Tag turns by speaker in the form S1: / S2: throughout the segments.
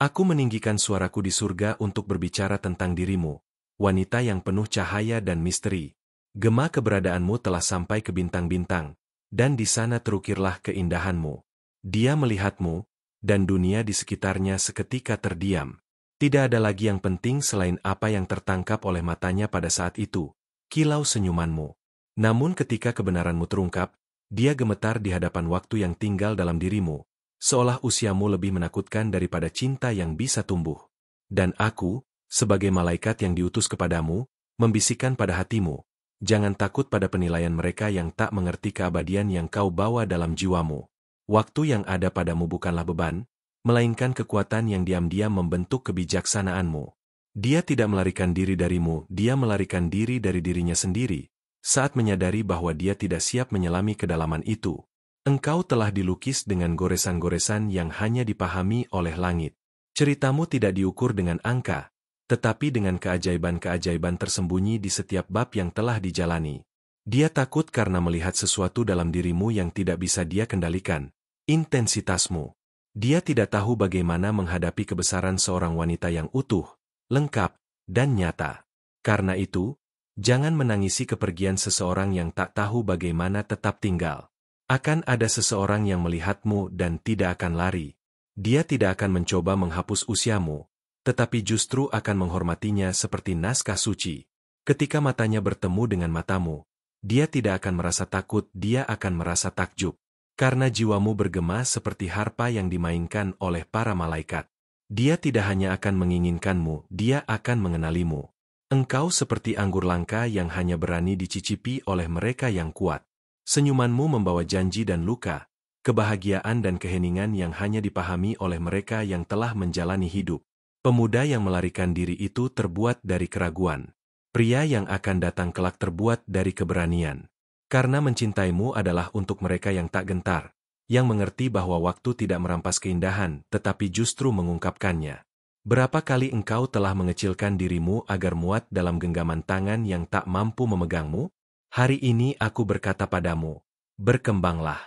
S1: Aku meninggikan suaraku di surga untuk berbicara tentang dirimu, wanita yang penuh cahaya dan misteri. Gema keberadaanmu telah sampai ke bintang-bintang, dan di sana terukirlah keindahanmu. Dia melihatmu, dan dunia di sekitarnya seketika terdiam. Tidak ada lagi yang penting selain apa yang tertangkap oleh matanya pada saat itu, kilau senyumanmu. Namun ketika kebenaranmu terungkap, dia gemetar di hadapan waktu yang tinggal dalam dirimu, seolah usiamu lebih menakutkan daripada cinta yang bisa tumbuh. Dan aku, sebagai malaikat yang diutus kepadamu, membisikkan pada hatimu, jangan takut pada penilaian mereka yang tak mengerti keabadian yang kau bawa dalam jiwamu. Waktu yang ada padamu bukanlah beban, melainkan kekuatan yang diam-diam membentuk kebijaksanaanmu. Dia tidak melarikan diri darimu, dia melarikan diri dari dirinya sendiri. Saat menyadari bahwa dia tidak siap menyelami kedalaman itu, engkau telah dilukis dengan goresan-goresan yang hanya dipahami oleh langit. Ceritamu tidak diukur dengan angka, tetapi dengan keajaiban-keajaiban tersembunyi di setiap bab yang telah dijalani. Dia takut karena melihat sesuatu dalam dirimu yang tidak bisa dia kendalikan, intensitasmu. Dia tidak tahu bagaimana menghadapi kebesaran seorang wanita yang utuh, lengkap, dan nyata. Karena itu, jangan menangisi kepergian seseorang yang tak tahu bagaimana tetap tinggal. Akan ada seseorang yang melihatmu dan tidak akan lari. Dia tidak akan mencoba menghapus usiamu, tetapi justru akan menghormatinya seperti naskah suci. Ketika matanya bertemu dengan matamu, dia tidak akan merasa takut, dia akan merasa takjub. Karena jiwamu bergema seperti harpa yang dimainkan oleh para malaikat. Dia tidak hanya akan menginginkanmu, dia akan mengenalimu. Engkau seperti anggur langka yang hanya berani dicicipi oleh mereka yang kuat. Senyumanmu membawa janji dan luka, kebahagiaan dan keheningan yang hanya dipahami oleh mereka yang telah menjalani hidup. Pemuda yang melarikan diri itu terbuat dari keraguan. Pria yang akan datang kelak terbuat dari keberanian. Karena mencintaimu adalah untuk mereka yang tak gentar, yang mengerti bahwa waktu tidak merampas keindahan, tetapi justru mengungkapkannya. Berapa kali engkau telah mengecilkan dirimu agar muat dalam genggaman tangan yang tak mampu memegangmu? Hari ini aku berkata padamu, berkembanglah.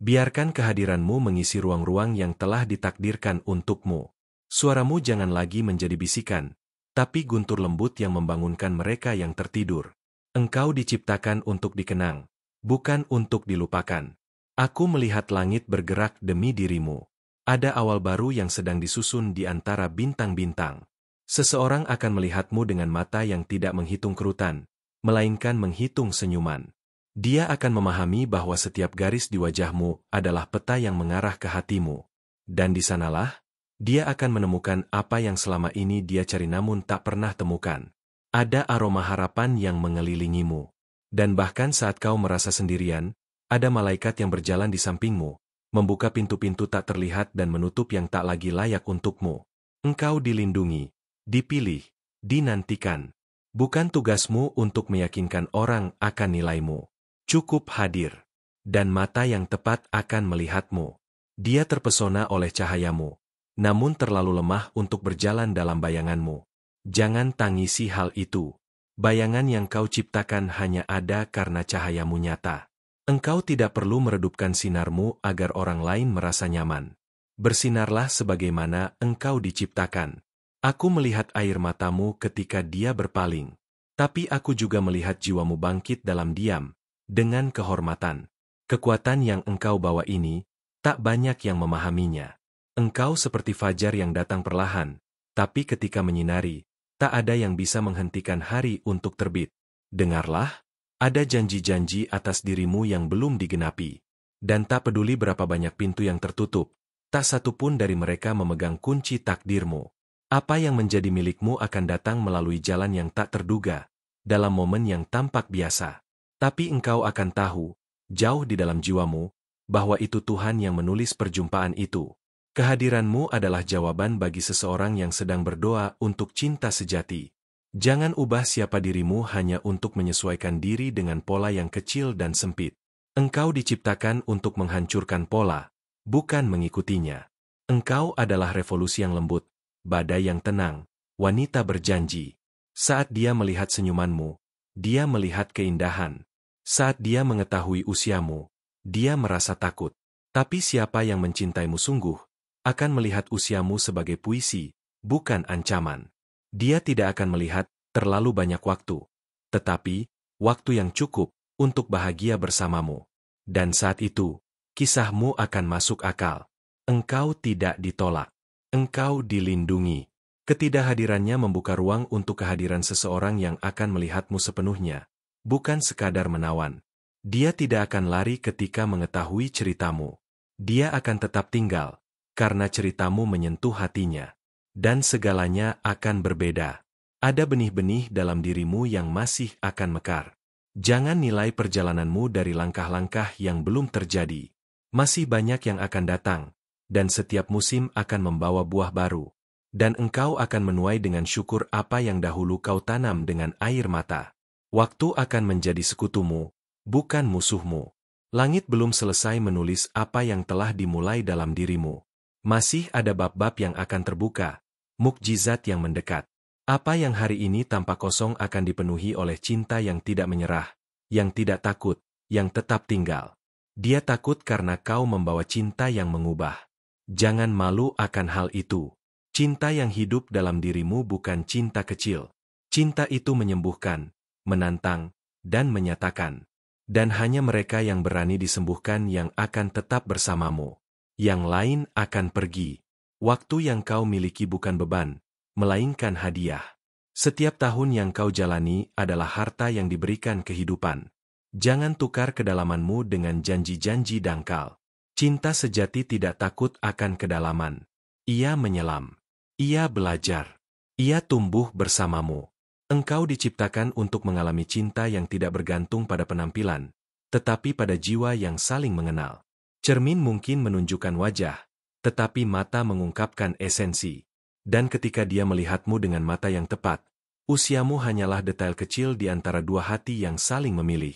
S1: Biarkan kehadiranmu mengisi ruang-ruang yang telah ditakdirkan untukmu. Suaramu jangan lagi menjadi bisikan, tapi guntur lembut yang membangunkan mereka yang tertidur. Engkau diciptakan untuk dikenang, bukan untuk dilupakan. Aku melihat langit bergerak demi dirimu. Ada awal baru yang sedang disusun di antara bintang-bintang. Seseorang akan melihatmu dengan mata yang tidak menghitung kerutan, melainkan menghitung senyuman. Dia akan memahami bahwa setiap garis di wajahmu adalah peta yang mengarah ke hatimu. Dan di sanalah, dia akan menemukan apa yang selama ini dia cari namun tak pernah temukan. Ada aroma harapan yang mengelilingimu. Dan bahkan saat kau merasa sendirian, ada malaikat yang berjalan di sampingmu, membuka pintu-pintu tak terlihat dan menutup yang tak lagi layak untukmu. Engkau dilindungi, dipilih, dinantikan. Bukan tugasmu untuk meyakinkan orang akan nilaimu. Cukup hadir. Dan mata yang tepat akan melihatmu. Dia terpesona oleh cahayamu, namun terlalu lemah untuk berjalan dalam bayanganmu. Jangan tangisi hal itu. Bayangan yang kau ciptakan hanya ada karena cahayamu nyata. Engkau tidak perlu meredupkan sinarmu agar orang lain merasa nyaman. Bersinarlah sebagaimana engkau diciptakan. Aku melihat air matamu ketika dia berpaling. Tapi aku juga melihat jiwamu bangkit dalam diam, dengan kehormatan. Kekuatan yang engkau bawa ini, tak banyak yang memahaminya. Engkau seperti fajar yang datang perlahan, tapi ketika menyinari, tak ada yang bisa menghentikan hari untuk terbit. Dengarlah, ada janji-janji atas dirimu yang belum digenapi. Dan tak peduli berapa banyak pintu yang tertutup, tak satu pun dari mereka memegang kunci takdirmu. Apa yang menjadi milikmu akan datang melalui jalan yang tak terduga, dalam momen yang tampak biasa. Tapi engkau akan tahu, jauh di dalam jiwamu, bahwa itu Tuhan yang menulis perjumpaan itu. Kehadiranmu adalah jawaban bagi seseorang yang sedang berdoa untuk cinta sejati. Jangan ubah siapa dirimu hanya untuk menyesuaikan diri dengan pola yang kecil dan sempit. Engkau diciptakan untuk menghancurkan pola, bukan mengikutinya. Engkau adalah revolusi yang lembut, badai yang tenang, wanita berjanji. Saat dia melihat senyumanmu, dia melihat keindahan. Saat dia mengetahui usiamu, dia merasa takut. Tapi siapa yang mencintaimu sungguh, akan melihat usiamu sebagai puisi, bukan ancaman. Dia tidak akan melihat terlalu banyak waktu, tetapi waktu yang cukup untuk bahagia bersamamu. Dan saat itu, kisahmu akan masuk akal. Engkau tidak ditolak. Engkau dilindungi. Ketidakhadirannya membuka ruang untuk kehadiran seseorang yang akan melihatmu sepenuhnya, bukan sekadar menawan. Dia tidak akan lari ketika mengetahui ceritamu. Dia akan tetap tinggal, karena ceritamu menyentuh hatinya. Dan segalanya akan berbeda. Ada benih-benih dalam dirimu yang masih akan mekar. Jangan nilai perjalananmu dari langkah-langkah yang belum terjadi. Masih banyak yang akan datang, dan setiap musim akan membawa buah baru. Dan engkau akan menuai dengan syukur apa yang dahulu kau tanam dengan air mata. Waktu akan menjadi sekutumu, bukan musuhmu. Langit belum selesai menulis apa yang telah dimulai dalam dirimu. Masih ada bab-bab yang akan terbuka, mukjizat yang mendekat. Apa yang hari ini tampak kosong akan dipenuhi oleh cinta yang tidak menyerah, yang tidak takut, yang tetap tinggal. Dia takut karena kau membawa cinta yang mengubah. Jangan malu akan hal itu. Cinta yang hidup dalam dirimu bukan cinta kecil. Cinta itu menyembuhkan, menantang, dan menyatakan. Dan hanya mereka yang berani disembuhkan yang akan tetap bersamamu. Yang lain akan pergi. Waktu yang kau miliki bukan beban, melainkan hadiah. Setiap tahun yang kau jalani adalah harta yang diberikan kehidupan. Jangan tukar kedalamanmu dengan janji-janji dangkal. Cinta sejati tidak takut akan kedalaman. Ia menyelam. Ia belajar. Ia tumbuh bersamamu. Engkau diciptakan untuk mengalami cinta yang tidak bergantung pada penampilan, tetapi pada jiwa yang saling mengenal. Cermin mungkin menunjukkan wajah, tetapi mata mengungkapkan esensi. Dan ketika dia melihatmu dengan mata yang tepat, usiamu hanyalah detail kecil di antara dua hati yang saling memilih.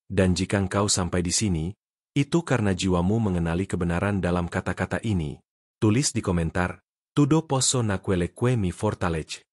S1: Dan jika engkau sampai di sini, itu karena jiwamu mengenali kebenaran dalam kata-kata ini. Tulis di komentar, "Tudo posso naquele que mi fortalece."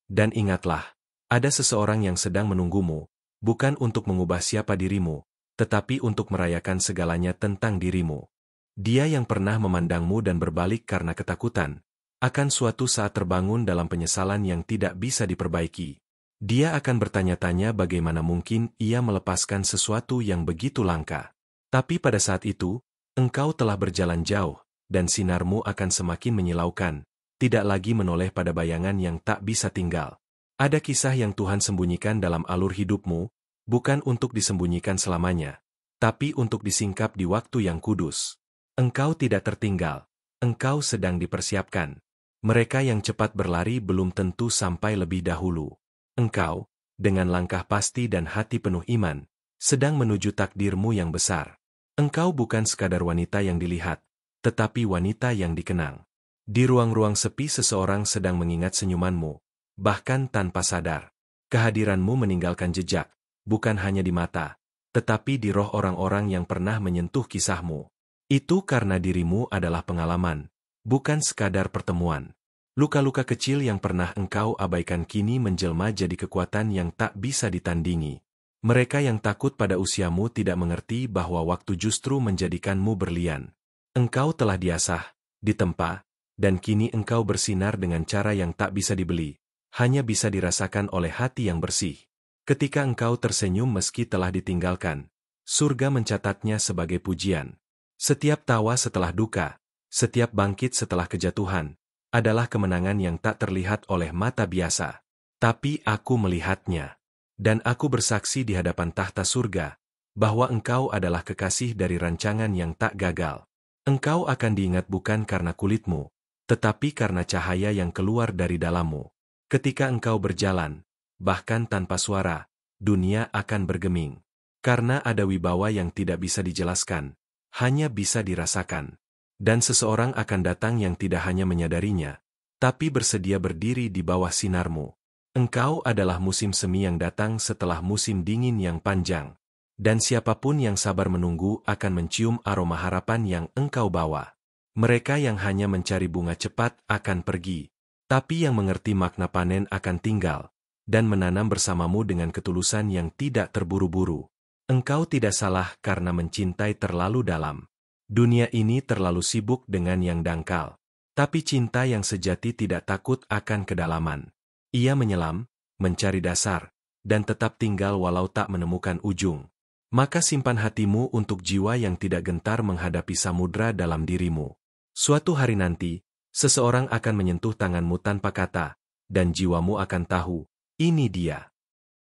S1: Dan ingatlah, ada seseorang yang sedang menunggumu, bukan untuk mengubah siapa dirimu, tetapi untuk merayakan segalanya tentang dirimu. Dia yang pernah memandangmu dan berbalik karena ketakutan, akan suatu saat terbangun dalam penyesalan yang tidak bisa diperbaiki. Dia akan bertanya-tanya bagaimana mungkin ia melepaskan sesuatu yang begitu langka. Tapi pada saat itu, engkau telah berjalan jauh, dan sinarmu akan semakin menyilaukan, tidak lagi menoleh pada bayangan yang tak bisa tinggal. Ada kisah yang Tuhan sembunyikan dalam alur hidupmu, bukan untuk disembunyikan selamanya, tapi untuk disingkap di waktu yang kudus. Engkau tidak tertinggal, engkau sedang dipersiapkan. Mereka yang cepat berlari belum tentu sampai lebih dahulu. Engkau, dengan langkah pasti dan hati penuh iman, sedang menuju takdirmu yang besar. Engkau bukan sekadar wanita yang dilihat, tetapi wanita yang dikenang. Di ruang-ruang sepi seseorang sedang mengingat senyumanmu, bahkan tanpa sadar. Kehadiranmu meninggalkan jejak, bukan hanya di mata, tetapi di roh orang-orang yang pernah menyentuh kisahmu. Itu karena dirimu adalah pengalaman, bukan sekadar pertemuan. Luka-luka kecil yang pernah engkau abaikan kini menjelma jadi kekuatan yang tak bisa ditandingi. Mereka yang takut pada usiamu tidak mengerti bahwa waktu justru menjadikanmu berlian. Engkau telah diasah, ditempa, dan kini engkau bersinar dengan cara yang tak bisa dibeli, hanya bisa dirasakan oleh hati yang bersih. Ketika engkau tersenyum meski telah ditinggalkan, surga mencatatnya sebagai pujian. Setiap tawa setelah duka, setiap bangkit setelah kejatuhan, adalah kemenangan yang tak terlihat oleh mata biasa. Tapi aku melihatnya. Dan aku bersaksi di hadapan tahta surga, bahwa engkau adalah kekasih dari rancangan yang tak gagal. Engkau akan diingat bukan karena kulitmu, tetapi karena cahaya yang keluar dari dalammu. Ketika engkau berjalan, bahkan tanpa suara, dunia akan bergeming. Karena ada wibawa yang tidak bisa dijelaskan, hanya bisa dirasakan. Dan seseorang akan datang yang tidak hanya menyadarinya, tapi bersedia berdiri di bawah sinarmu. Engkau adalah musim semi yang datang setelah musim dingin yang panjang. Dan siapapun yang sabar menunggu akan mencium aroma harapan yang engkau bawa. Mereka yang hanya mencari bunga cepat akan pergi. Tapi yang mengerti makna panen akan tinggal, dan menanam bersamamu dengan ketulusan yang tidak terburu-buru. Engkau tidak salah karena mencintai terlalu dalam. Dunia ini terlalu sibuk dengan yang dangkal. Tapi cinta yang sejati tidak takut akan kedalaman. Ia menyelam, mencari dasar, dan tetap tinggal walau tak menemukan ujung. Maka simpan hatimu untuk jiwa yang tidak gentar menghadapi samudra dalam dirimu. Suatu hari nanti, seseorang akan menyentuh tanganmu tanpa kata, dan jiwamu akan tahu, ini dia.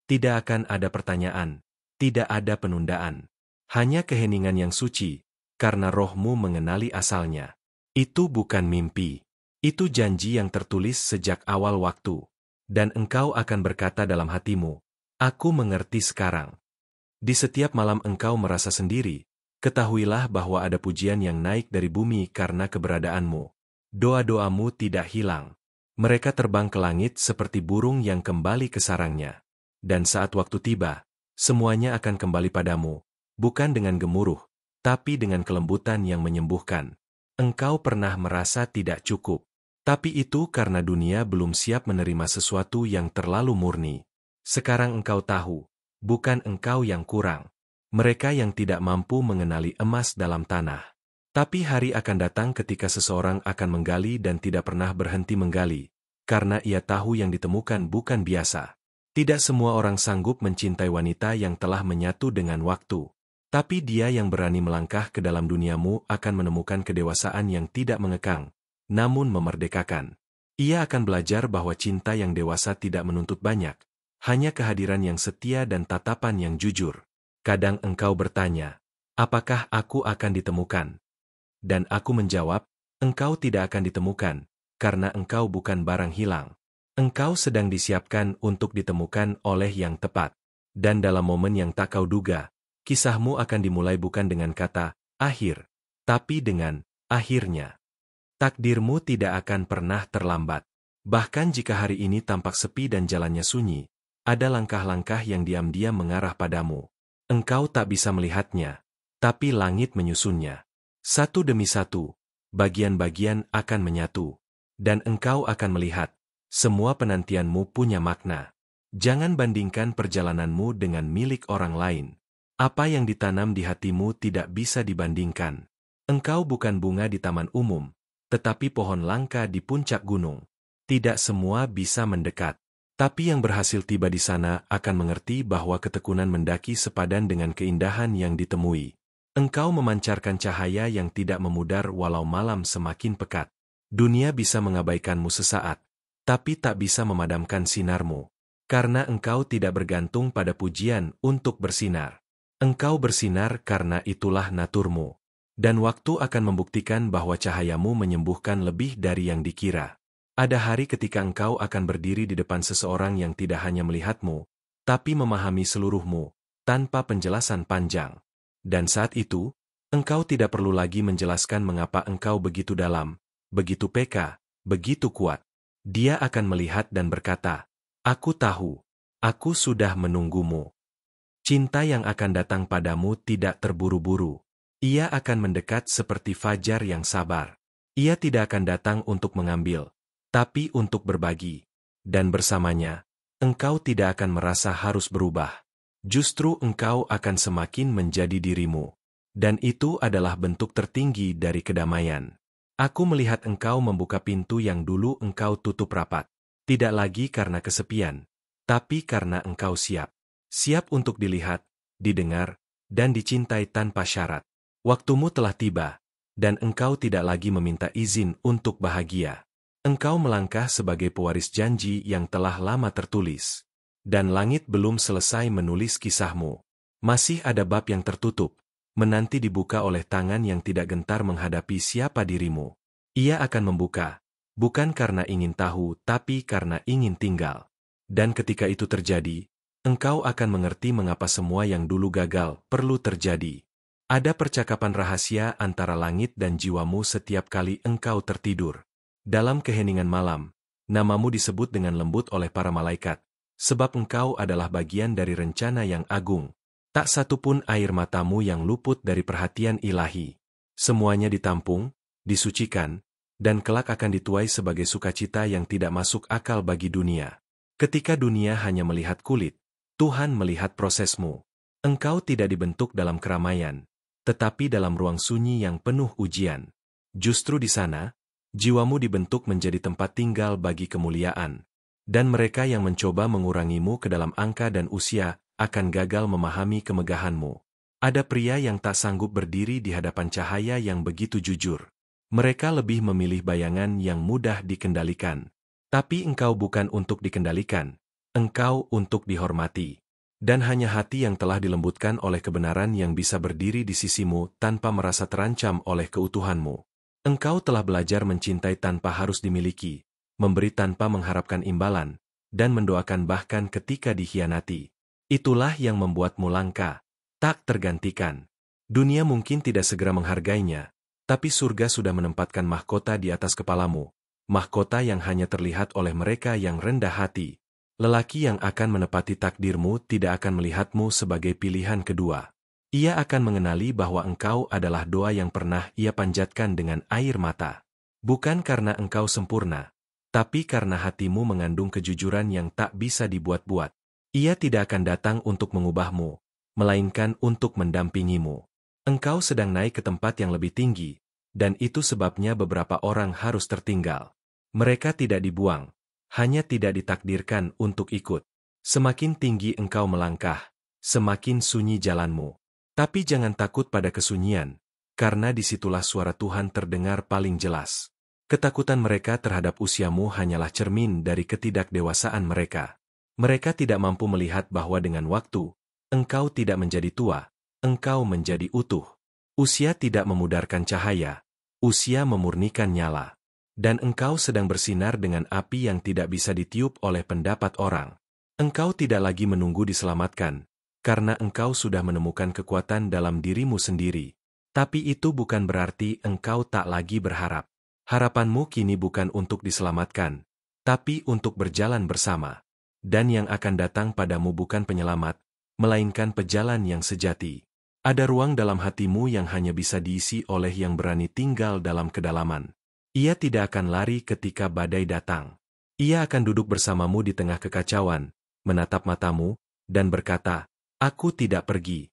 S1: Tidak akan ada pertanyaan, tidak ada penundaan. Hanya keheningan yang suci, karena rohmu mengenali asalnya. Itu bukan mimpi. Itu janji yang tertulis sejak awal waktu. Dan engkau akan berkata dalam hatimu, aku mengerti sekarang. Di setiap malam engkau merasa sendiri, ketahuilah bahwa ada pujian yang naik dari bumi karena keberadaanmu. Doa-doamu tidak hilang. Mereka terbang ke langit seperti burung yang kembali ke sarangnya. Dan saat waktu tiba, semuanya akan kembali padamu, bukan dengan gemuruh, tapi dengan kelembutan yang menyembuhkan. Engkau pernah merasa tidak cukup, tapi itu karena dunia belum siap menerima sesuatu yang terlalu murni. Sekarang engkau tahu, bukan engkau yang kurang. Mereka yang tidak mampu mengenali emas dalam tanah. Tapi hari akan datang ketika seseorang akan menggali dan tidak pernah berhenti menggali, karena ia tahu yang ditemukan bukan biasa. Tidak semua orang sanggup mencintai wanita yang telah menyatu dengan waktu. Tapi dia yang berani melangkah ke dalam duniamu akan menemukan kedewasaan yang tidak mengekang, namun memerdekakan. Ia akan belajar bahwa cinta yang dewasa tidak menuntut banyak, hanya kehadiran yang setia dan tatapan yang jujur. Kadang engkau bertanya, apakah aku akan ditemukan? Dan aku menjawab, engkau tidak akan ditemukan, karena engkau bukan barang hilang. Engkau sedang disiapkan untuk ditemukan oleh yang tepat. Dan dalam momen yang tak kau duga, kisahmu akan dimulai bukan dengan kata, akhir, tapi dengan, akhirnya. Takdirmu tidak akan pernah terlambat. Bahkan jika hari ini tampak sepi dan jalannya sunyi, ada langkah-langkah yang diam-diam mengarah padamu. Engkau tak bisa melihatnya, tapi langit menyusunnya. Satu demi satu, bagian-bagian akan menyatu. Dan engkau akan melihat, semua penantianmu punya makna. Jangan bandingkan perjalananmu dengan milik orang lain. Apa yang ditanam di hatimu tidak bisa dibandingkan. Engkau bukan bunga di taman umum, tetapi pohon langka di puncak gunung. Tidak semua bisa mendekat. Tapi yang berhasil tiba di sana akan mengerti bahwa ketekunan mendaki sepadan dengan keindahan yang ditemui. Engkau memancarkan cahaya yang tidak memudar walau malam semakin pekat. Dunia bisa mengabaikanmu sesaat, tapi tak bisa memadamkan sinarmu. Karena engkau tidak bergantung pada pujian untuk bersinar. Engkau bersinar karena itulah naturmu. Dan waktu akan membuktikan bahwa cahayamu menyembuhkan lebih dari yang dikira. Ada hari ketika engkau akan berdiri di depan seseorang yang tidak hanya melihatmu, tapi memahami seluruhmu, tanpa penjelasan panjang. Dan saat itu, engkau tidak perlu lagi menjelaskan mengapa engkau begitu dalam, begitu peka, begitu kuat. Dia akan melihat dan berkata, aku tahu, aku sudah menunggumu. Cinta yang akan datang padamu tidak terburu-buru. Ia akan mendekat seperti fajar yang sabar. Ia tidak akan datang untuk mengambil, tapi untuk berbagi. Dan bersamanya, engkau tidak akan merasa harus berubah. Justru engkau akan semakin menjadi dirimu. Dan itu adalah bentuk tertinggi dari kedamaian. Aku melihat engkau membuka pintu yang dulu engkau tutup rapat. Tidak lagi karena kesepian, tapi karena engkau siap. Siap untuk dilihat, didengar, dan dicintai tanpa syarat. Waktumu telah tiba, dan engkau tidak lagi meminta izin untuk bahagia. Engkau melangkah sebagai pewaris janji yang telah lama tertulis. Dan langit belum selesai menulis kisahmu. Masih ada bab yang tertutup, menanti dibuka oleh tangan yang tidak gentar menghadapi siapa dirimu. Ia akan membuka, bukan karena ingin tahu, tapi karena ingin tinggal. Dan ketika itu terjadi, engkau akan mengerti mengapa semua yang dulu gagal perlu terjadi. Ada percakapan rahasia antara langit dan jiwamu setiap kali engkau tertidur. Dalam keheningan malam, namamu disebut dengan lembut oleh para malaikat, sebab engkau adalah bagian dari rencana yang agung. Tak satu pun air matamu yang luput dari perhatian ilahi. Semuanya ditampung, disucikan, dan kelak akan dituai sebagai sukacita yang tidak masuk akal bagi dunia. Ketika dunia hanya melihat kulit, Tuhan melihat prosesmu. Engkau tidak dibentuk dalam keramaian, tetapi dalam ruang sunyi yang penuh ujian. Justru di sana, Jiwamu dibentuk menjadi tempat tinggal bagi kemuliaan. Dan mereka yang mencoba mengurangimu ke dalam angka dan usia, akan gagal memahami kemegahanmu. Ada pria yang tak sanggup berdiri di hadapan cahaya yang begitu jujur. Mereka lebih memilih bayangan yang mudah dikendalikan. Tapi engkau bukan untuk dikendalikan. Engkau untuk dihormati. Dan hanya hati yang telah dilembutkan oleh kebenaran yang bisa berdiri di sisimu tanpa merasa terancam oleh keutuhanmu. Engkau telah belajar mencintai tanpa harus dimiliki, memberi tanpa mengharapkan imbalan, dan mendoakan bahkan ketika dikhianati. Itulah yang membuatmu langka, tak tergantikan. Dunia mungkin tidak segera menghargainya, tapi surga sudah menempatkan mahkota di atas kepalamu, mahkota yang hanya terlihat oleh mereka yang rendah hati. Lelaki yang akan menepati takdirmu tidak akan melihatmu sebagai pilihan kedua. Ia akan mengenali bahwa engkau adalah doa yang pernah ia panjatkan dengan air mata. Bukan karena engkau sempurna, tapi karena hatimu mengandung kejujuran yang tak bisa dibuat-buat. Ia tidak akan datang untuk mengubahmu, melainkan untuk mendampingimu. Engkau sedang naik ke tempat yang lebih tinggi, dan itu sebabnya beberapa orang harus tertinggal. Mereka tidak dibuang, hanya tidak ditakdirkan untuk ikut. Semakin tinggi engkau melangkah, semakin sunyi jalanmu. Tapi jangan takut pada kesunyian, karena disitulah suara Tuhan terdengar paling jelas. Ketakutan mereka terhadap usiamu hanyalah cermin dari ketidakdewasaan mereka. Mereka tidak mampu melihat bahwa dengan waktu, engkau tidak menjadi tua, engkau menjadi utuh. Usia tidak memudarkan cahaya, usia memurnikan nyala. Dan engkau sedang bersinar dengan api yang tidak bisa ditiup oleh pendapat orang. Engkau tidak lagi menunggu diselamatkan, karena engkau sudah menemukan kekuatan dalam dirimu sendiri. Tapi itu bukan berarti engkau tak lagi berharap. Harapanmu kini bukan untuk diselamatkan, tapi untuk berjalan bersama. Dan yang akan datang padamu bukan penyelamat, melainkan pejalan yang sejati. Ada ruang dalam hatimu yang hanya bisa diisi oleh yang berani tinggal dalam kedalaman. Ia tidak akan lari ketika badai datang. Ia akan duduk bersamamu di tengah kekacauan, menatap matamu, dan berkata, "Aku tidak pergi."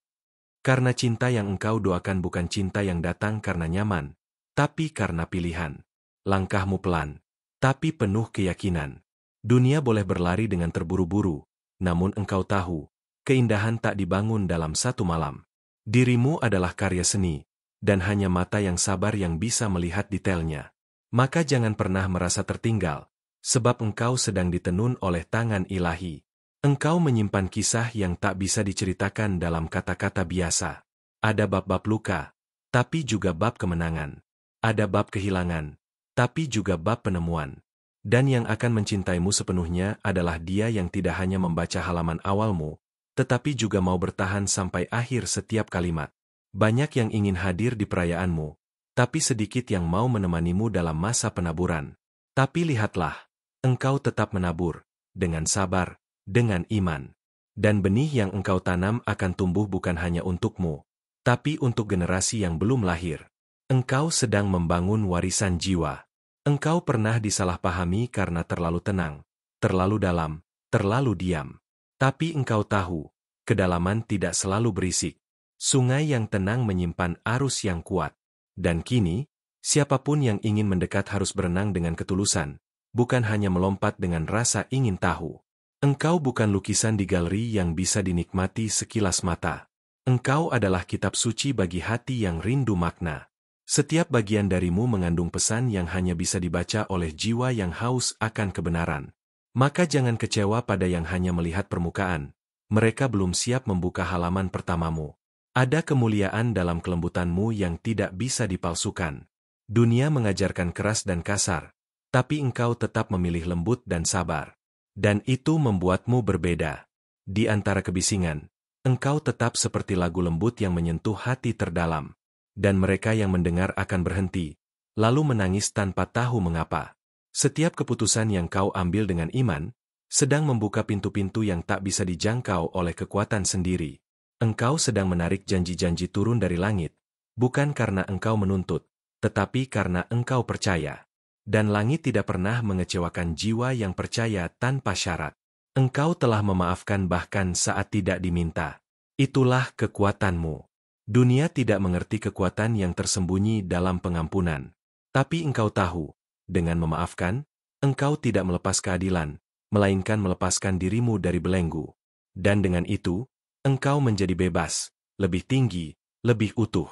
S1: Karena cinta yang engkau doakan bukan cinta yang datang karena nyaman, tapi karena pilihan. Langkahmu pelan, tapi penuh keyakinan. Dunia boleh berlari dengan terburu-buru, namun engkau tahu, keindahan tak dibangun dalam satu malam. Dirimu adalah karya seni, dan hanya mata yang sabar yang bisa melihat detailnya. Maka jangan pernah merasa tertinggal, sebab engkau sedang ditenun oleh tangan ilahi. Engkau menyimpan kisah yang tak bisa diceritakan dalam kata-kata biasa. Ada bab-bab luka, tapi juga bab kemenangan. Ada bab kehilangan, tapi juga bab penemuan. Dan yang akan mencintaimu sepenuhnya adalah Dia yang tidak hanya membaca halaman awalmu, tetapi juga mau bertahan sampai akhir setiap kalimat. Banyak yang ingin hadir di perayaanmu, tapi sedikit yang mau menemanimu dalam masa penaburan. Tapi lihatlah, engkau tetap menabur, dengan sabar, dengan iman. Dan benih yang engkau tanam akan tumbuh bukan hanya untukmu, tapi untuk generasi yang belum lahir. Engkau sedang membangun warisan jiwa. Engkau pernah disalahpahami karena terlalu tenang, terlalu dalam, terlalu diam. Tapi engkau tahu, kedalaman tidak selalu berisik. Sungai yang tenang menyimpan arus yang kuat. Dan kini, siapapun yang ingin mendekat harus berenang dengan ketulusan, bukan hanya melompat dengan rasa ingin tahu. Engkau bukan lukisan di galeri yang bisa dinikmati sekilas mata. Engkau adalah kitab suci bagi hati yang rindu makna. Setiap bagian darimu mengandung pesan yang hanya bisa dibaca oleh jiwa yang haus akan kebenaran. Maka jangan kecewa pada yang hanya melihat permukaan. Mereka belum siap membuka halaman pertamamu. Ada kemuliaan dalam kelembutanmu yang tidak bisa dipalsukan. Dunia mengajarkan keras dan kasar, tapi engkau tetap memilih lembut dan sabar. Dan itu membuatmu berbeda. Di antara kebisingan, engkau tetap seperti lagu lembut yang menyentuh hati terdalam. Dan mereka yang mendengar akan berhenti, lalu menangis tanpa tahu mengapa. Setiap keputusan yang kau ambil dengan iman, sedang membuka pintu-pintu yang tak bisa dijangkau oleh kekuatan sendiri. Engkau sedang menarik janji-janji turun dari langit, bukan karena engkau menuntut, tetapi karena engkau percaya. Dan langit tidak pernah mengecewakan jiwa yang percaya tanpa syarat. Engkau telah memaafkan bahkan saat tidak diminta. Itulah kekuatanmu. Dunia tidak mengerti kekuatan yang tersembunyi dalam pengampunan. Tapi engkau tahu, Dengan memaafkan, engkau tidak melepas keadilan, melainkan melepaskan dirimu dari belenggu. Dan dengan itu, engkau menjadi bebas, lebih tinggi, lebih utuh.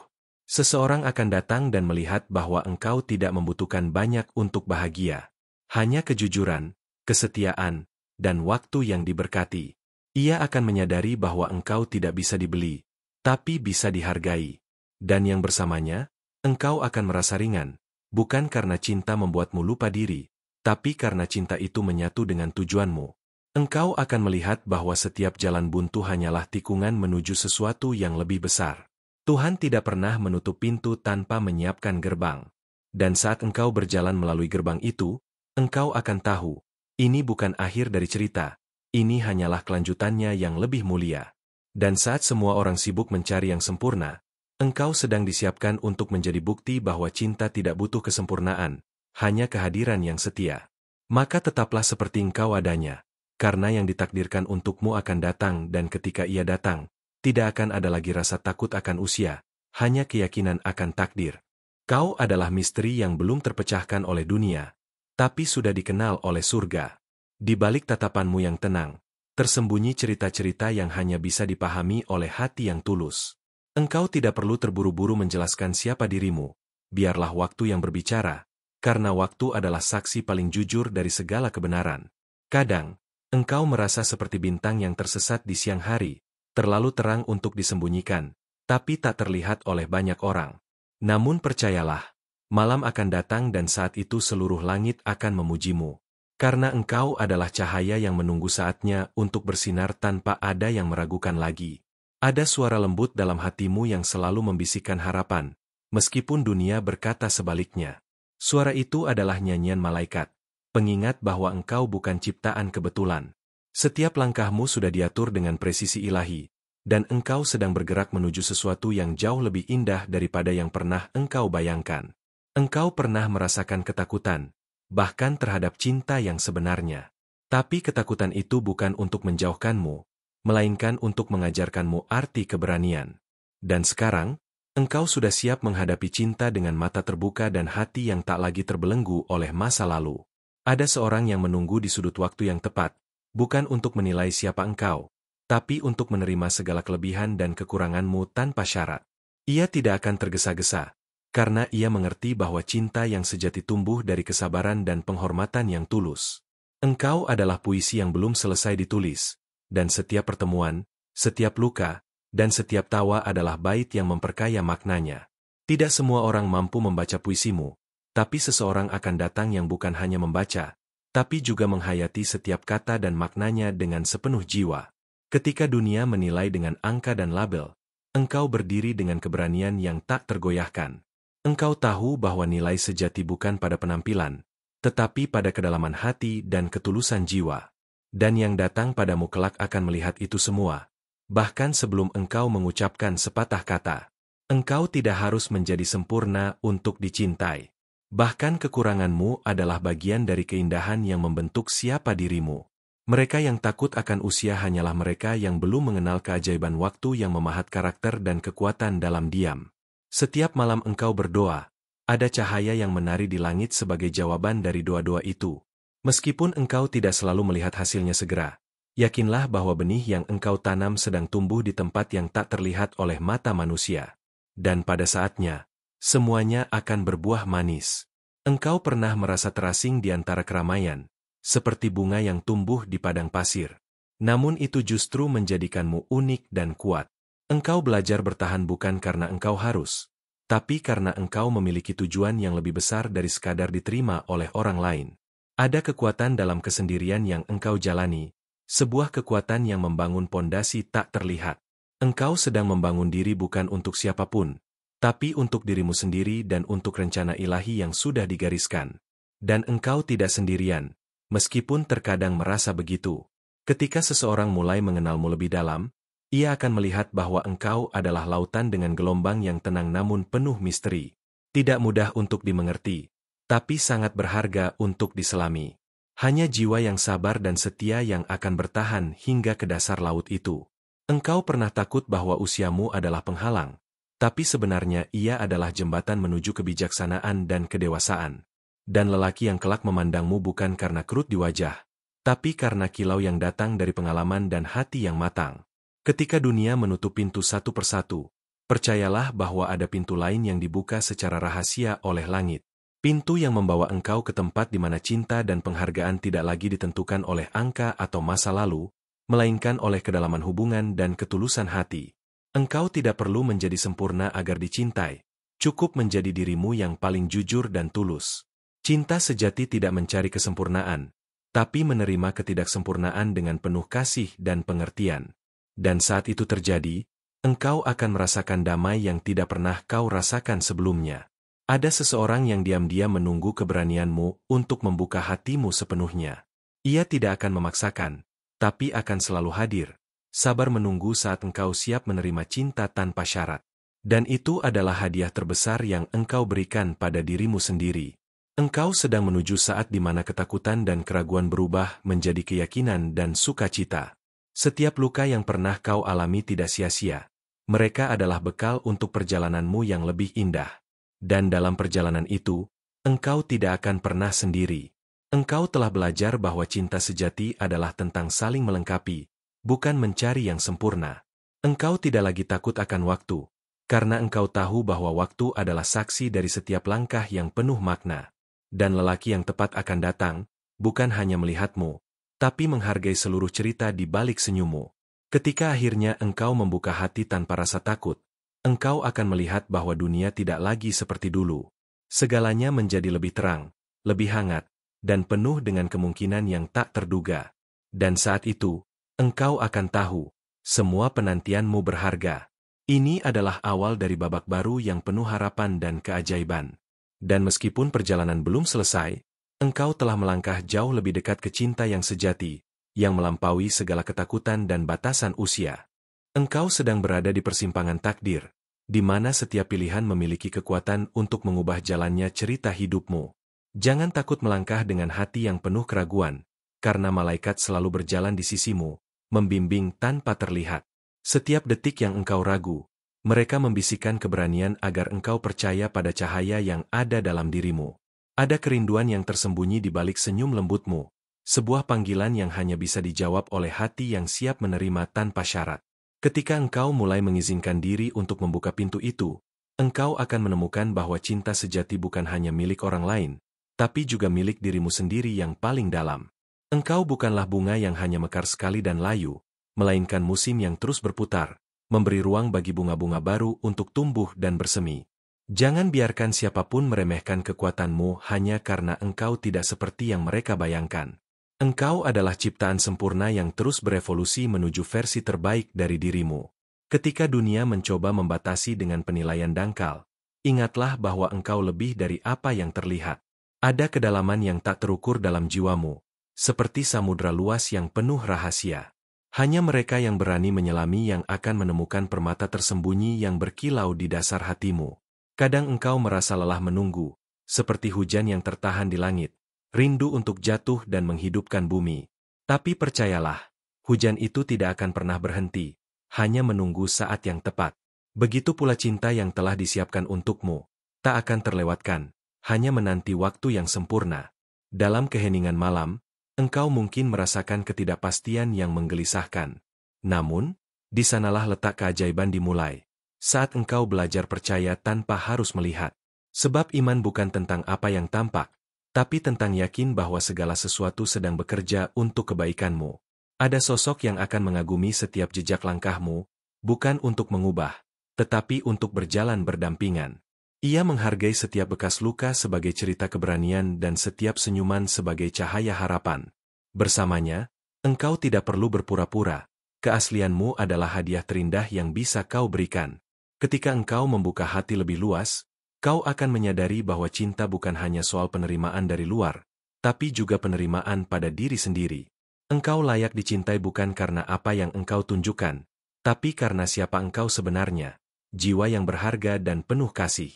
S1: Seseorang akan datang dan melihat bahwa engkau tidak membutuhkan banyak untuk bahagia. Hanya kejujuran, kesetiaan, dan waktu yang diberkati. Ia akan menyadari bahwa engkau tidak bisa dibeli, tapi bisa dihargai. Dan yang bersamanya, engkau akan merasa ringan, bukan karena cinta membuatmu lupa diri, tapi karena cinta itu menyatu dengan tujuanmu. Engkau akan melihat bahwa setiap jalan buntu hanyalah tikungan menuju sesuatu yang lebih besar. Tuhan tidak pernah menutup pintu tanpa menyiapkan gerbang. Dan saat engkau berjalan melalui gerbang itu, engkau akan tahu, ini bukan akhir dari cerita, ini hanyalah kelanjutannya yang lebih mulia. Dan saat semua orang sibuk mencari yang sempurna, engkau sedang disiapkan untuk menjadi bukti bahwa cinta tidak butuh kesempurnaan, hanya kehadiran yang setia. Maka tetaplah seperti engkau adanya, karena yang ditakdirkan untukmu akan datang dan ketika ia datang, tidak akan ada lagi rasa takut akan usia, hanya keyakinan akan takdir. Kau adalah misteri yang belum terpecahkan oleh dunia, tapi sudah dikenal oleh surga. Di balik tatapanmu yang tenang, tersembunyi cerita-cerita yang hanya bisa dipahami oleh hati yang tulus. Engkau tidak perlu terburu-buru menjelaskan siapa dirimu, biarlah waktu yang berbicara, karena waktu adalah saksi paling jujur dari segala kebenaran. Kadang, engkau merasa seperti bintang yang tersesat di siang hari, terlalu terang untuk disembunyikan, tapi tak terlihat oleh banyak orang. Namun percayalah, malam akan datang dan saat itu seluruh langit akan memujimu. Karena engkau adalah cahaya yang menunggu saatnya untuk bersinar tanpa ada yang meragukan lagi. Ada suara lembut dalam hatimu yang selalu membisikkan harapan, meskipun dunia berkata sebaliknya. Suara itu adalah nyanyian malaikat, pengingat bahwa engkau bukan ciptaan kebetulan. Setiap langkahmu sudah diatur dengan presisi ilahi, dan engkau sedang bergerak menuju sesuatu yang jauh lebih indah daripada yang pernah engkau bayangkan. Engkau pernah merasakan ketakutan, bahkan terhadap cinta yang sebenarnya. Tapi ketakutan itu bukan untuk menjauhkanmu, melainkan untuk mengajarkanmu arti keberanian. Dan sekarang, engkau sudah siap menghadapi cinta dengan mata terbuka dan hati yang tak lagi terbelenggu oleh masa lalu. Ada seorang yang menunggu di sudut waktu yang tepat, bukan untuk menilai siapa engkau, tapi untuk menerima segala kelebihan dan kekuranganmu tanpa syarat. Ia tidak akan tergesa-gesa, karena ia mengerti bahwa cinta yang sejati tumbuh dari kesabaran dan penghormatan yang tulus. Engkau adalah puisi yang belum selesai ditulis, dan setiap pertemuan, setiap luka, dan setiap tawa adalah bait yang memperkaya maknanya. Tidak semua orang mampu membaca puisimu, tapi seseorang akan datang yang bukan hanya membaca, tapi juga menghayati setiap kata dan maknanya dengan sepenuh jiwa. Ketika dunia menilai dengan angka dan label, engkau berdiri dengan keberanian yang tak tergoyahkan. Engkau tahu bahwa nilai sejati bukan pada penampilan, tetapi pada kedalaman hati dan ketulusan jiwa. Dan yang datang padamu kelak akan melihat itu semua. Bahkan sebelum engkau mengucapkan sepatah kata, engkau tidak harus menjadi sempurna untuk dicintai. Bahkan kekuranganmu adalah bagian dari keindahan yang membentuk siapa dirimu. Mereka yang takut akan usia hanyalah mereka yang belum mengenal keajaiban waktu yang memahat karakter dan kekuatan dalam diam. Setiap malam engkau berdoa, ada cahaya yang menari di langit sebagai jawaban dari doa-doa itu. Meskipun engkau tidak selalu melihat hasilnya segera, yakinlah bahwa benih yang engkau tanam sedang tumbuh di tempat yang tak terlihat oleh mata manusia. Dan pada saatnya, semuanya akan berbuah manis. Engkau pernah merasa terasing di antara keramaian, seperti bunga yang tumbuh di padang pasir. Namun itu justru menjadikanmu unik dan kuat. Engkau belajar bertahan bukan karena engkau harus, tapi karena engkau memiliki tujuan yang lebih besar dari sekadar diterima oleh orang lain. Ada kekuatan dalam kesendirian yang engkau jalani, sebuah kekuatan yang membangun pondasi tak terlihat. Engkau sedang membangun diri bukan untuk siapapun, tapi untuk dirimu sendiri dan untuk rencana ilahi yang sudah digariskan. Dan engkau tidak sendirian, meskipun terkadang merasa begitu. Ketika seseorang mulai mengenalmu lebih dalam, ia akan melihat bahwa engkau adalah lautan dengan gelombang yang tenang namun penuh misteri. Tidak mudah untuk dimengerti, tapi sangat berharga untuk diselami. Hanya jiwa yang sabar dan setia yang akan bertahan hingga ke dasar laut itu. Engkau pernah takut bahwa usiamu adalah penghalang, tapi sebenarnya ia adalah jembatan menuju kebijaksanaan dan kedewasaan. dan lelaki yang kelak memandangmu bukan karena kerut di wajah, tapi karena kilau yang datang dari pengalaman dan hati yang matang. Ketika dunia menutup pintu satu persatu, percayalah bahwa ada pintu lain yang dibuka secara rahasia oleh langit. Pintu yang membawa engkau ke tempat di mana cinta dan penghargaan tidak lagi ditentukan oleh angka atau masa lalu, melainkan oleh kedalaman hubungan dan ketulusan hati. Engkau tidak perlu menjadi sempurna agar dicintai, cukup menjadi dirimu yang paling jujur dan tulus. Cinta sejati tidak mencari kesempurnaan, tapi menerima ketidaksempurnaan dengan penuh kasih dan pengertian. Dan saat itu terjadi, engkau akan merasakan damai yang tidak pernah kau rasakan sebelumnya. Ada seseorang yang diam-diam menunggu keberanianmu untuk membuka hatimu sepenuhnya. Ia tidak akan memaksakan, tapi akan selalu hadir, sabar menunggu saat engkau siap menerima cinta tanpa syarat. Dan itu adalah hadiah terbesar yang engkau berikan pada dirimu sendiri. Engkau sedang menuju saat di mana ketakutan dan keraguan berubah menjadi keyakinan dan sukacita. Setiap luka yang pernah kau alami tidak sia-sia. Mereka adalah bekal untuk perjalananmu yang lebih indah. Dan dalam perjalanan itu, engkau tidak akan pernah sendiri. Engkau telah belajar bahwa cinta sejati adalah tentang saling melengkapi, bukan mencari yang sempurna. Engkau tidak lagi takut akan waktu, karena engkau tahu bahwa waktu adalah saksi dari setiap langkah yang penuh makna. Dan lelaki yang tepat akan datang, bukan hanya melihatmu, tapi menghargai seluruh cerita di balik senyummu. Ketika akhirnya engkau membuka hati tanpa rasa takut, engkau akan melihat bahwa dunia tidak lagi seperti dulu. Segalanya menjadi lebih terang, lebih hangat, dan penuh dengan kemungkinan yang tak terduga. Dan saat itu, engkau akan tahu, semua penantianmu berharga. Ini adalah awal dari babak baru yang penuh harapan dan keajaiban. Dan meskipun perjalanan belum selesai, engkau telah melangkah jauh lebih dekat ke cinta yang sejati, yang melampaui segala ketakutan dan batasan usia. Engkau sedang berada di persimpangan takdir, di mana setiap pilihan memiliki kekuatan untuk mengubah jalannya cerita hidupmu. Jangan takut melangkah dengan hati yang penuh keraguan, karena malaikat selalu berjalan di sisimu, membimbing tanpa terlihat. Setiap detik yang engkau ragu, mereka membisikkan keberanian agar engkau percaya pada cahaya yang ada dalam dirimu. Ada kerinduan yang tersembunyi di balik senyum lembutmu, sebuah panggilan yang hanya bisa dijawab oleh hati yang siap menerima tanpa syarat. Ketika engkau mulai mengizinkan diri untuk membuka pintu itu, engkau akan menemukan bahwa cinta sejati bukan hanya milik orang lain, tapi juga milik dirimu sendiri yang paling dalam. Engkau bukanlah bunga yang hanya mekar sekali dan layu, melainkan musim yang terus berputar, memberi ruang bagi bunga-bunga baru untuk tumbuh dan bersemi. Jangan biarkan siapapun meremehkan kekuatanmu hanya karena engkau tidak seperti yang mereka bayangkan. Engkau adalah ciptaan sempurna yang terus berevolusi menuju versi terbaik dari dirimu. Ketika dunia mencoba membatasi dengan penilaian dangkal, ingatlah bahwa engkau lebih dari apa yang terlihat. Ada kedalaman yang tak terukur dalam jiwamu, seperti samudra luas yang penuh rahasia. Hanya mereka yang berani menyelami yang akan menemukan permata tersembunyi yang berkilau di dasar hatimu. Kadang engkau merasa lelah menunggu, seperti hujan yang tertahan di langit, rindu untuk jatuh dan menghidupkan bumi. Tapi percayalah, hujan itu tidak akan pernah berhenti, hanya menunggu saat yang tepat. Begitu pula cinta yang telah disiapkan untukmu, tak akan terlewatkan, hanya menanti waktu yang sempurna. Dalam keheningan malam, engkau mungkin merasakan ketidakpastian yang menggelisahkan. Namun, di sanalah letak keajaiban dimulai. Saat engkau belajar percaya tanpa harus melihat. Sebab iman bukan tentang apa yang tampak, tapi tentang yakin bahwa segala sesuatu sedang bekerja untuk kebaikanmu. Ada sosok yang akan mengagumi setiap jejak langkahmu, bukan untuk mengubah, tetapi untuk berjalan berdampingan. Ia menghargai setiap bekas luka sebagai cerita keberanian dan setiap senyuman sebagai cahaya harapan. Bersamanya, engkau tidak perlu berpura-pura. Keaslianmu adalah hadiah terindah yang bisa kau berikan. Ketika engkau membuka hati lebih luas, kau akan menyadari bahwa cinta bukan hanya soal penerimaan dari luar, tapi juga penerimaan pada diri sendiri. Engkau layak dicintai bukan karena apa yang engkau tunjukkan, tapi karena siapa engkau sebenarnya, jiwa yang berharga dan penuh kasih.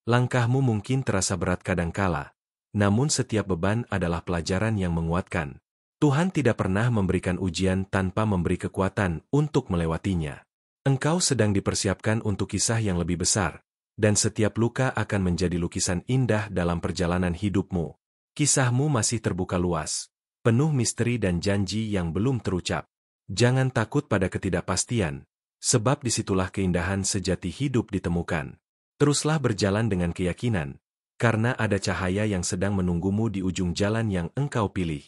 S1: Langkahmu mungkin terasa berat kadangkala, namun setiap beban adalah pelajaran yang menguatkan. Tuhan tidak pernah memberikan ujian tanpa memberi kekuatan untuk melewatinya. Engkau sedang dipersiapkan untuk kisah yang lebih besar, dan setiap luka akan menjadi lukisan indah dalam perjalanan hidupmu. Kisahmu masih terbuka luas, penuh misteri dan janji yang belum terucap. Jangan takut pada ketidakpastian, sebab disitulah keindahan sejati hidup ditemukan. Teruslah berjalan dengan keyakinan, karena ada cahaya yang sedang menunggumu di ujung jalan yang engkau pilih.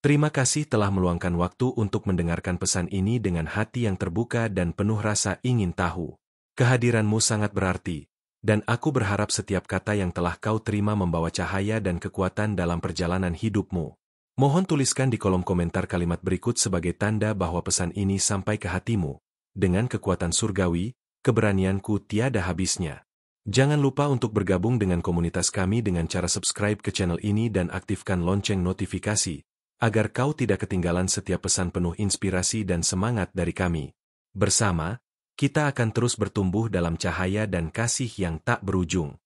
S1: Terima kasih telah meluangkan waktu untuk mendengarkan pesan ini dengan hati yang terbuka dan penuh rasa ingin tahu. Kehadiranmu sangat berarti, dan aku berharap setiap kata yang telah kau terima membawa cahaya dan kekuatan dalam perjalanan hidupmu. Mohon tuliskan di kolom komentar kalimat berikut sebagai tanda bahwa pesan ini sampai ke hatimu. Dengan kekuatan surgawi, keberanianku tiada habisnya. Jangan lupa untuk bergabung dengan komunitas kami dengan cara subscribe ke channel ini dan aktifkan lonceng notifikasi, agar kau tidak ketinggalan setiap pesan penuh inspirasi dan semangat dari kami. Bersama, kita akan terus bertumbuh dalam cahaya dan kasih yang tak berujung.